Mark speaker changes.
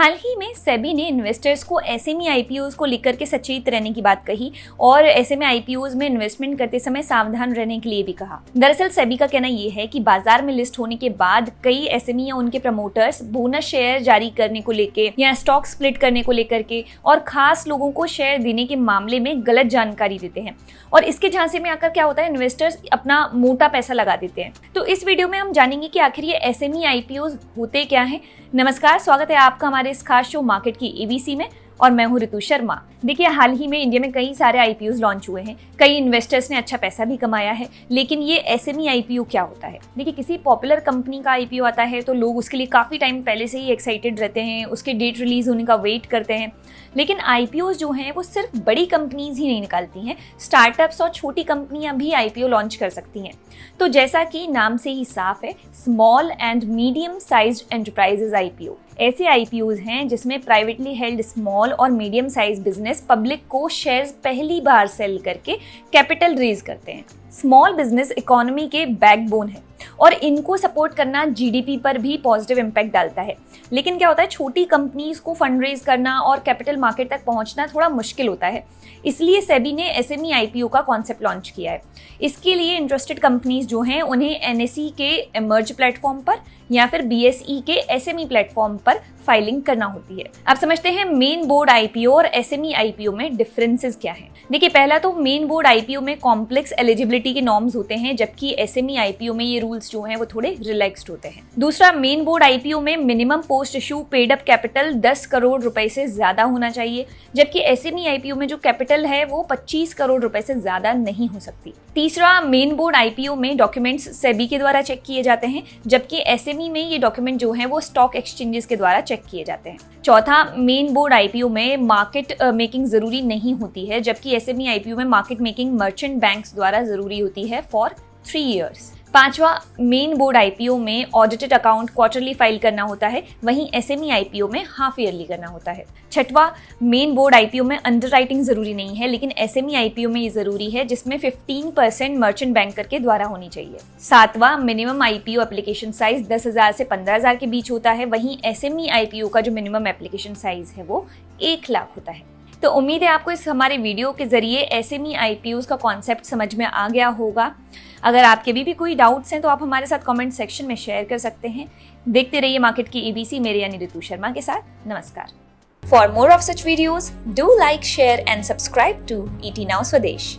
Speaker 1: हाल ही में सेबी ने इन्वेस्टर्स को एसएमई आईपीओज को लेकर के सचेत रहने की बात कही और एसएमई आईपीओज में इन्वेस्टमेंट करते समय सावधान रहने के लिए भी कहा। दरअसल सेबी का कहना यह है कि बाजार में लिस्ट होने के बाद कई एसएमई या उनके प्रमोटर्स बोनस शेयर जारी करने को लेकर या स्टॉक स्प्लिट करने को लेकर के और खास लोगों को शेयर देने के मामले में गलत जानकारी देते हैं और इसके झांसे में आकर क्या होता है, इन्वेस्टर्स अपना मोटा पैसा लगा देते हैं। तो इस वीडियो में हम जानेंगे कि आखिर ये एसएमई आईपीओज होते क्या हैं। नमस्कार, स्वागत है आपका हमारे इस खास शो मार्केट की एबीसी में और मैं हूं ऋतु शर्मा। देखिए, हाल ही में इंडिया में कई सारे आईपीओज लॉन्च हुए हैं, कई इन्वेस्टर्स ने अच्छा पैसा भी कमाया है। लेकिन ये एसएमई आईपीओ क्या होता है? देखिए, किसी पॉपुलर कंपनी का आईपीओ आता है तो लोग उसके लिए काफ़ी टाइम पहले से ही एक्साइटेड रहते हैं, उसके डेट रिलीज होने का वेट करते हैं। लेकिन आईपीओज जो हैं वो सिर्फ बड़ी कंपनीज ही नहीं निकालती हैं, स्टार्टअप्स और छोटी कंपनियां भी आईपीओ लॉन्च कर सकती हैं। तो जैसा कि नाम से ही साफ है, small and medium sized enterprises IPO ऐसे आईपीओज हैं जिसमें प्राइवेटली हेल्ड स्मॉल और मीडियम साइज बिजनेस पब्लिक को शेयर्स पहली बार सेल करके कैपिटल रेज करते हैं। स्मॉल बिजनेस इकोनॉमी के बैकबोन है और इनको सपोर्ट करना जीडीपी पर भी पॉजिटिव इम्पैक्ट डालता है। लेकिन क्या होता है, छोटी कंपनीज को फंड रेज करना और कैपिटल मार्केट तक पहुंचना थोड़ा मुश्किल होता है। इसलिए सेबी ने एसएमई आईपीओ का कॉन्सेप्ट लॉन्च किया है। इसके लिए इंटरेस्टेड कंपनीज जो हैं उन्हें एनएसई के इमर्ज प्लेटफॉर्म पर या फिर बीएसई के एसएमई प्लेटफॉर्म पर फाइलिंग करना होती है। अब समझते हैं मेन बोर्ड आईपीओ और एसएमई आईपीओ में डिफरेंसेस क्या हैं। देखिए, पहला तो मेन बोर्ड आईपीओ में कॉम्प्लेक्स एलिजिबिलिटी के नॉर्म्स होते हैं, जबकि एसएमई आईपीओ में ये रूल्स जो हैं वो थोड़े रिलैक्स्ड होते हैं। दूसरा, मेन बोर्ड आईपीओ में minimum post issue paid up capital 10 crore रुपए से ज्यादा होना चाहिए, जबकि एसएमई आईपीओ में जो कैपिटल है वो 25 करोड़ रुपए से ज्यादा नहीं हो सकती। तीसरा, मेन बोर्ड आईपीओ में डॉक्यूमेंट्स सेबी के द्वारा चेक किए जाते हैं, जबकि एसएमई में ये डॉक्यूमेंट जो है वो स्टॉक एक्सचेंजेस के द्वारा चेक किए जाते हैं। चौथा, मेन बोर्ड आईपीओ में मार्केट मेकिंग जरूरी नहीं होती है, जबकि एसएमई आईपीओ में मार्केट मेकिंग मर्चेंट बैंक्स द्वारा जरूरी होती है फॉर 3 इयर्स। पांचवा, मेन बोर्ड आईपीओ में ऑडिटेड अकाउंट क्वार्टरली फाइल करना होता है, वहीं एसएमई आईपीओ में हाफ ईयरली करना होता है। छठवा, मेन बोर्ड आईपीओ में अंडरराइटिंग जरूरी नहीं है, लेकिन एसएमई आईपीओ में ये जरूरी है, जिसमें 15% मर्चेंट बैंकर के द्वारा होनी चाहिए। सातवां, मिनिमम आईपीओ एप्लीकेशन साइज 10,000 से 15,000 के बीच होता है, वहीं एसएमई आईपीओ का जो मिनिमम एप्लीकेशन साइज है वो 1 लाख होता है। तो उम्मीद है आपको इस हमारे वीडियो के जरिए एसएमई आईपीओज का कॉन्सेप्ट समझ में आ गया होगा। अगर आपके भी कोई डाउट्स हैं तो आप हमारे साथ कमेंट सेक्शन में शेयर कर सकते हैं। देखते रहिए मार्केट की एबीसी मेरे यानी ऋतु शर्मा के साथ। नमस्कार। For more of such videos do like, share and subscribe to ET Now Swadesh।